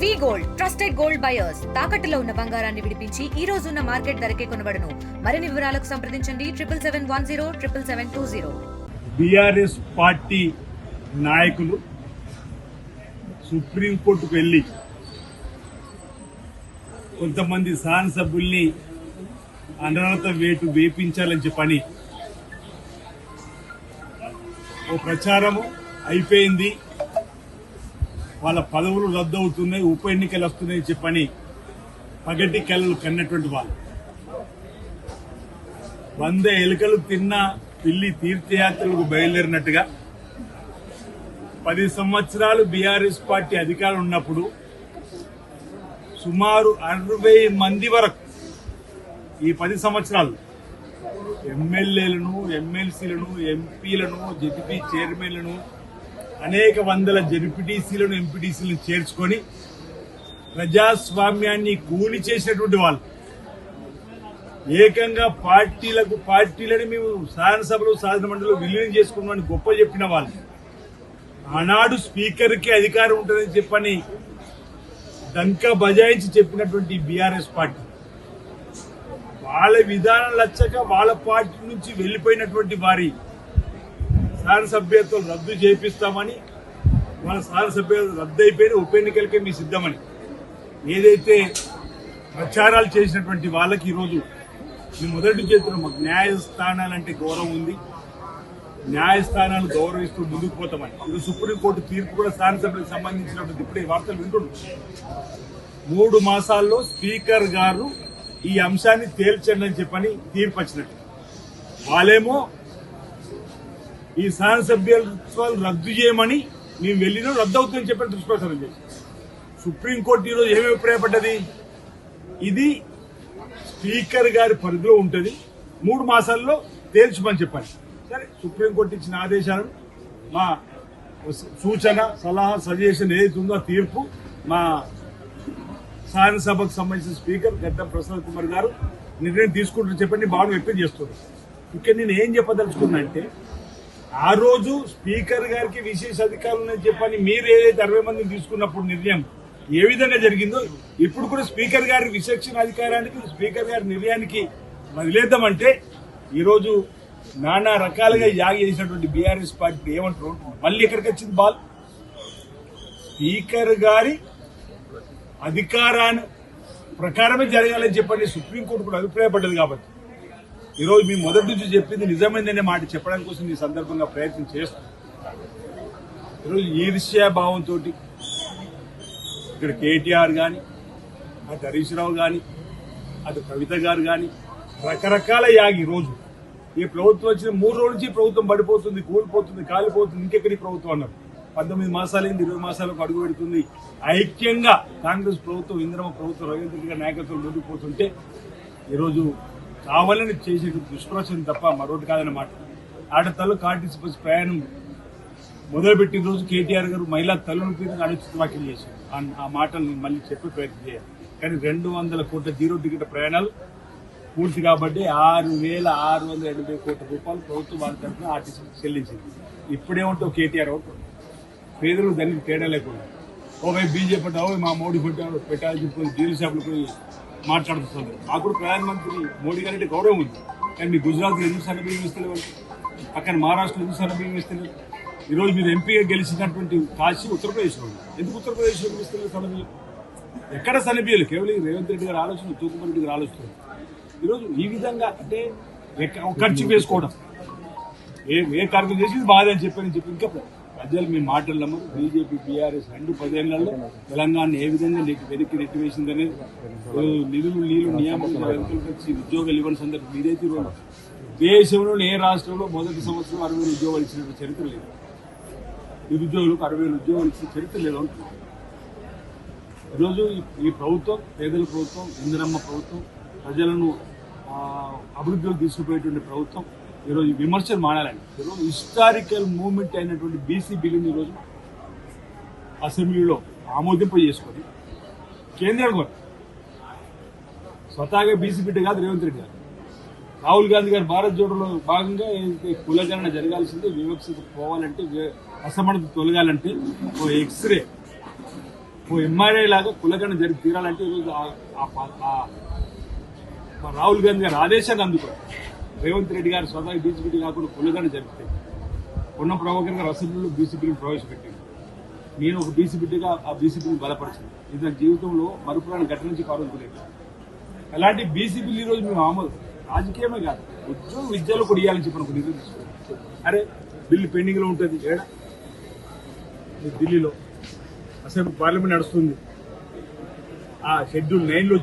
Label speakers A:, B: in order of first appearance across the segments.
A: వి gold trusted gold buyers తాకట్టులో ఉన్న బంగారాన్ని విడిపించి ఈ రోజు ఉన్న మార్కెట్ ధరకే కొనబడును. మరిన్ని వివరాలకు సంప్రదించండి 7771077720.
B: బీఆర్ఎస్ పార్టీ నాయకులు సుప్రీంకోర్టుకు వెళ్లి కొంతమంది శాసనసభ్యుల్ని అనర్హత వేటు వేపించాలని చెప్పని ఓ ప్రచారము అయిపోయింది, వాళ్ళ పదవులు రద్దు అవుతున్నాయి, ఉప ఎన్నికలు వస్తున్నాయి చెప్పని పగటి కళలు కన్నటువంటి వాళ్ళు 100 ఎలుకలు తిన్న పిల్లి తీర్థయాత్రలకు బయలుదేరినట్టుగా 10 సంవత్సరాలు బీఆర్ఎస్ పార్టీ అధికారం ఉన్నప్పుడు సుమారు 60 మంది వరకు ఈ 10 సంవత్సరాలు ఎమ్మెల్యేలను, ఎమ్మెల్సీలను, ఎంపీలను, జెడ్పీ చైర్మన్లను, అనేక వందల జెడ్పీటీసీలను, ఎంపీటీసీలను చేర్చుకొని ప్రజాస్వామ్యాన్ని కూలి చేసినటువంటి వాళ్ళు, ఏకంగా పార్టీలని మేము శాసనసభలో శాసనమండలిలో విలీనం చేసుకున్నామని గొప్ప చెప్పిన వాళ్ళు, ఆనాడు స్పీకర్కి అధికారం ఉంటుందని చెప్పని డంకా బజాయించి చెప్పినటువంటి బీఆర్ఎస్ పార్టీ వాళ్ళ విధానం లచ్చక వాళ్ళ పార్టీ నుంచి వెళ్లిపోయినటువంటి వారి శాసనసభ్యత్వం రద్దు చేపిస్తామని, వాళ్ళ శాసనసభ్యత్వం రద్దు అయిపోయిన ఉప ఎన్నికలకే మీ సిద్ధమని ఏదైతే ప్రచారాలు చేసినటువంటి వాళ్ళకి ఈరోజు మేము మొదటి చేతులు మాకు న్యాయస్థానాలంటే గౌరవం ఉంది, న్యాయస్థానాలు గౌరవిస్తూ ముందుకు పోతామని ఈరోజు సుప్రీంకోర్టు తీర్పు కూడా శాసనసభ్యులకు సంబంధించినటువంటి ఇప్పుడే వార్తలు వింటున్నాం. 3 మాసాల్లో స్పీకర్ గారు ఈ అంశాన్ని తేల్చండి అని చెప్పని తీర్పు వచ్చినట్టు, వాళ్ళేమో ఈ శాసనసభ్యత్వాలు రద్దు చేయమని మేము వెళ్ళినా రద్దు అవుతుందని చెప్పని దుష్ప్రచారం చేసి సుప్రీంకోర్టు ఈరోజు ఏమి అభిప్రాయపడ్డది, ఇది స్పీకర్ గారి పరిధిలో ఉంటుంది, 3 మాసాల్లో తేల్చమని చెప్పాలి. సరే, సుప్రీంకోర్టు ఇచ్చిన ఆదేశాలను మా సూచన, సలహా, సజెషన్ ఏదైతే ఉందో ఆ తీర్పు మా శాసనసభకు సంబంధించిన స్పీకర్ గడ్డం ప్రసాద్ కుమార్ గారు నిర్ణయం తీసుకుంటారని చెప్పండి బాగా వ్యక్తం చేస్తున్నారు. ఇక్కడ నేను ఏం చెప్పదలుచుకున్నా అంటే, ఆ రోజు స్పీకర్ గారికి విశేష అధికారులు ఉన్నాయని చెప్పని మీరు ఏదైతే 60 మందిని తీసుకున్నప్పుడు నిర్ణయం ఏ విధంగా జరిగిందో ఇప్పుడు కూడా స్పీకర్ గారి విచక్షణ అధికారానికి, స్పీకర్ గారి నిర్ణయానికి వదిలేద్దామంటే ఈరోజు నానా రకాలుగా యాగ చేసినటువంటి బీఆర్ఎస్ పార్టీ ఏమంటారు, మళ్ళీ ఎక్కడికి వచ్చింది బాల్, స్పీకర్ గారి అధికారాన్ని ప్రకారమే జరగాలని చెప్పని సుప్రీంకోర్టు కూడా అభిప్రాయపడ్డది. కాబట్టి ఈరోజు మేము మొదటి నుంచి చెప్పింది నిజమైందనే మాట చెప్పడానికి కోసం ఈ సందర్భంగా ప్రయత్నం చేస్తాం. ఈరోజు ఈర్ష్యాభావంతో ఇక్కడ కేటీఆర్ కానీ, అటు హరీష్ రావు కానీ, అటు కవిత గారు కానీ రకరకాల యాగి రోజు ఈ ప్రభుత్వం వచ్చిన 3 రోజుల నుంచి ప్రభుత్వం పడిపోతుంది, కూలిపోతుంది, కాలిపోతుంది, ఇంకెక్కడి ప్రభుత్వం అన్నారు. 19 మాసాలైంది, 20 మాసాలకు అడుగు పెడుతుంది. ఐక్యంగా కాంగ్రెస్ ప్రభుత్వం, ఇందిరమ్మ ప్రభుత్వం, రవీంద్ర రెడ్డి గారి నాయకత్వం ముందుకు పోతుంటే ఈరోజు కావాలని చేసే దుష్ప్రచారం తప్ప మరొకటి కాదన్నమాట. ఆడతల్లు ఆర్టీసీ బస్ ప్రయాణం మొదలుపెట్టిన రోజు కేటీఆర్ గారు మహిళా తల్లుల మీద అనుచిత వ్యాఖ్యలు చేశారు. ఆ మాటలు మళ్ళీ చెప్పే ప్రయత్నం చేయాలి. కానీ 200 కోట్ల జీరో టికెట్ ప్రయాణాలు పూర్తి కాబట్టి 6,680 కోట్ల రూపాయలు ప్రభుత్వం వాళ్ళ తరఫున ఆర్టీసీ చెల్లించింది. ఇప్పుడేమంటావు కేటీఆర్ అవుతావు, పేదలు దానికి తేడా లేకుండా ఓవై బీజేపీ అంటే మా మోడీ పెట్టాలని చెప్పి డీల్ షాపులు పోయి మాట్లాడుతున్నారు. మాకు కూడా ప్రధానమంత్రి మోడీ గారి గౌరవం ఉంది, కానీ మీ గుజరాత్లో ఎందుకు సన్నబియ్యం ఇస్తలేవు, పక్కన మహారాష్ట్రలో ఎందుకు సన్నబియ్యం ఇస్తలేవు? ఈరోజు మీరు ఎంపీగా గెలిచినటువంటి కాశీ ఉత్తరప్రదేశ్లో ఉంది, ఎందుకు ఉత్తరప్రదేశ్లో ఇస్తలేదు సన్నబియ్యం? ఎక్కడ సన్నబియ్యాలు? కేవలం రేవంత్ రెడ్డి గారు ఆలోచన, తూకుమరెడ్డి రెడ్డి గారు ఆలోచన. ఈరోజు ఈ విధంగా అంటే ఖర్చు వేసుకోవడం, ఏ కార్యక్రమం చేసి బాధ అని చెప్పి ఇంకా ప్రజలు మీ మాటలు నమ్మరు. బీజేపీ, బీఆర్ఎస్ 2 10 తెలంగాణ ఏ విధంగా వెనక్కి నెట్టివేసింది అనేది నిధులు నియామకాలు వచ్చి ఉద్యోగాలు ఇవ్వని సందర్భం ఇదైతే దేశంలో ఏ రాష్ట్రంలో మొదటి సంవత్సరం 60,000 ఉద్యోగాలు ఇచ్చిన చరిత్ర లేదు. నిరుద్యోగులకు 60,000 ఉద్యోగాలు ఇచ్చిన చరిత్ర లేదు అంటున్నారు. ఈరోజు ఈ ప్రభుత్వం పేదల ప్రభుత్వం, ఇందిరమ్మ ప్రభుత్వం, ప్రజలను అభివృద్ధిలోకి తీసుకుపోయేటువంటి ప్రభుత్వం. ఈరోజు విమర్శలు మానాలండి. ఈరోజు హిస్టారికల్ మూవ్మెంట్ అయినటువంటి బీసీ బిల్లుని ఈరోజు అసెంబ్లీలో ఆమోదింప చేసుకొని కేంద్రానికి స్వతహాగా బీసీ బిడ్డ కాదు రేవంత్ రెడ్డి గారు, రాహుల్ గాంధీ గారు భారత్ జోడోలో భాగంగా కులగణన జరగాల్సిందే, వివక్షత పోవాలంటే, అసమానత తొలగాలంటే ఓ ఎక్స్రే ఓ ఎంఆర్ఐ లాగా కులగణ జరిపి తీరాలంటే ఈరోజు మా రాహుల్ గాంధీ గారు ఆదేశాన్ని అందుకోరు. రేవంత్ రెడ్డి గారు స్వతహా బీసీపీ కాకుండా కులగణ జరిపితే పొన్నం ప్రభాకర్ గారు అసెంబ్లీలో బీసీపీని ప్రవేశపెట్టింది. నేను ఒక బీసీపీగా ఆ బీసీపీని బలపరిచింది. ఇది నా జీవితంలో మరుపురాని ఘటన నుంచి పాల్గొనలేదు. అలాంటి బీసీపీలు ఈరోజు మేము ఆమోదం రాజకీయమే కాదు ఉద్యోగ విద్యలో కూడా ఇవ్వాలని చెప్పిన ఒక నిర్ణయం తీసుకున్నాం. అరే బిల్లు పెండింగ్లో ఉంటుంది ఏడా ఢిల్లీలో అసెంబ్లీ పార్లమెంట్ నడుస్తుంది. ఆ షెడ్యూల్ 9లో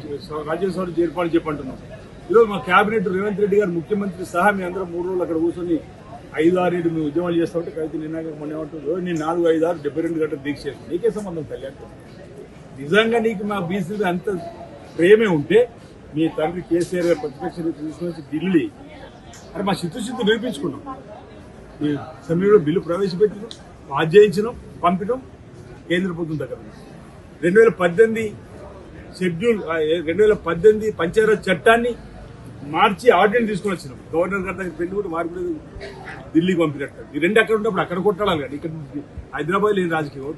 B: రాజ్యసభ ఏర్పాటు చెప్పంటున్నాం. ఈరోజు మా క్యాబినెట్ రేవంత్ రెడ్డి గారు ముఖ్యమంత్రి సహా మీ అందరం 3 రోజులు అక్కడ కూర్చొని 5-6 ఏడు మేము ఉద్యమాలు చేస్తా ఉంటే కవిత నిన్న మొన్న ఏమంటుంది నేను 4-5-6 72 గంటలు దీక్ష చేస్తాను. నీకే సంబంధం కళ్యాణ్. నిజంగా నీకు మా బీసీ అంత ప్రేమే ఉంటే మీ తండ్రి కేసీఆర్ గారు ప్రతిపక్ష తీసుకొచ్చి ఢిల్లీ అని మా చిత్తశుద్ధి నిరూపించుకున్నాం. ఈ సమయంలో బిల్లు ప్రవేశపెట్టినాం, పాస్ చేయించినాం, పంపినాం కేంద్ర ప్రభుత్వం దగ్గర. 2018 షెడ్యూల్ 2018 పంచాయతీ చట్టాన్ని మార్చి ఆర్డినెన్స్ తీసుకుని వచ్చినాం. గవర్నర్ గారి దగ్గర పెళ్లి కూడా వారి కూడా ఢిల్లీకి పంపినట్టు. ఈ రెండు అక్కడ ఉన్నప్పుడు అక్కడ కొట్టాలి కానీ ఇక్కడ హైదరాబాద్ లేని రాజకీయం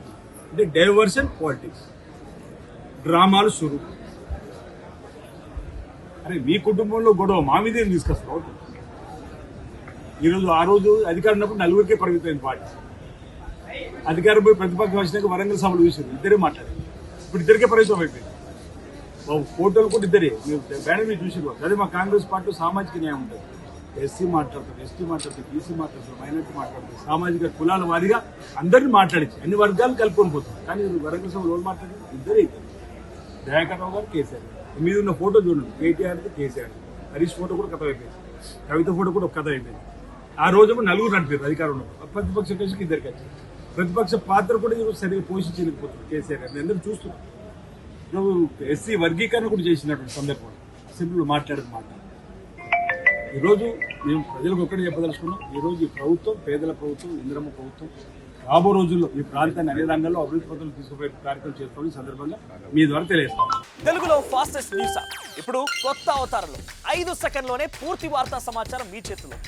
B: అంటే డైవర్షన్ పాలిటిక్స్ డ్రామాలు షురు. అరే మీ కుటుంబంలో గొడవ మా మీదే తీసుకొస్తాం. ఈరోజు ఆ రోజు అధికారం ఉన్నప్పుడు 4గురికే పరిమితమైన పార్టీ అధికారం పోయి ప్రతిపక్షం వచ్చినాక వరంగల్ సభలు చూసారు. ఇద్దరే మాట్లాడారు. ఇప్పుడు ఇద్దరికే పరిమితం అయిపోయింది. ఫోటోలు కూడా ఇద్దరే బ్యానర్ మీద చూసారు. అదే మా కాంగ్రెస్ పార్టీ సామాజిక న్యాయం ఉంటుంది. ఎస్సీ మాట్లాడతారు, ఎస్టీ మాట్లాడతారు, బీసీ మాట్లాడతారు, మైనార్టీ మాట్లాడతారు, సామాజిక కులాల వారిగా అందరినీ మాట్లాడించి అన్ని వర్గాలు కలుపుకొని పోతారు. కానీ వరంగల్ సభలో రోజు మాట్లాడి ఇద్దరే దయాకర్ రావు గారు, కేసీఆర్ మీద ఉన్న ఫోటో చూడండి. కేటీఆర్ కేసీఆర్, హరీష్ ఫోటో కూడా కథ అయిపోయింది, కవిత ఫోటో కూడా ఒక కథ అయిపోయింది. ఆ రోజు 4 నడిపారు అధికారంలో. ప్రతిపక్ష కలిసి ఇద్దరికి వచ్చారు. ప్రతిపక్ష పాత్ర కూడా ఈరోజు సరిగ్గా పోషించలేకపోతుంది కేసీఆర్ గారిని అందరూ చూస్తున్నాం. ఎస్సీ వర్గీకరణ కూడా చేసినటువంటి సందర్భంలో అసెంబ్లీలో మాట్లాడేది మాట. ఈరోజు మేము ప్రజలకు ఒక్కటే చెప్పదలుచుకున్నాం. ఈరోజు ఈ ప్రభుత్వం పేదల ప్రభుత్వం, ఇందిరమ్మ ప్రభుత్వం రాబో రోజుల్లో ఈ ప్రాంతాన్ని అన్ని రంగాల్లో అభివృద్ధి పథకాలు తీసుకుపోయే కార్యక్రమం చేస్తామని ఈ సందర్భంగా మీ ద్వారా తెలియజేస్తాం.
C: తెలుగులో ఫాస్టెస్ట్ న్యూస్ ఇప్పుడు కొత్త అవతారంలో 5 సెకండ్లోనే పూర్తి వార్తా సమాచారం మీ చేతిలో.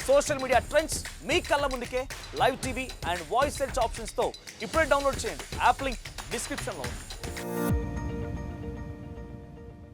C: సోషల్ మీడియా ట్రెండ్స్ మీ కళ్ళ ముందుకే live TV and voice search options తో ఇప్పుడే డౌన్లోడ్ చేయండి. యాప్ లింక్ డిస్క్రిప్షన్ లో ఉంది.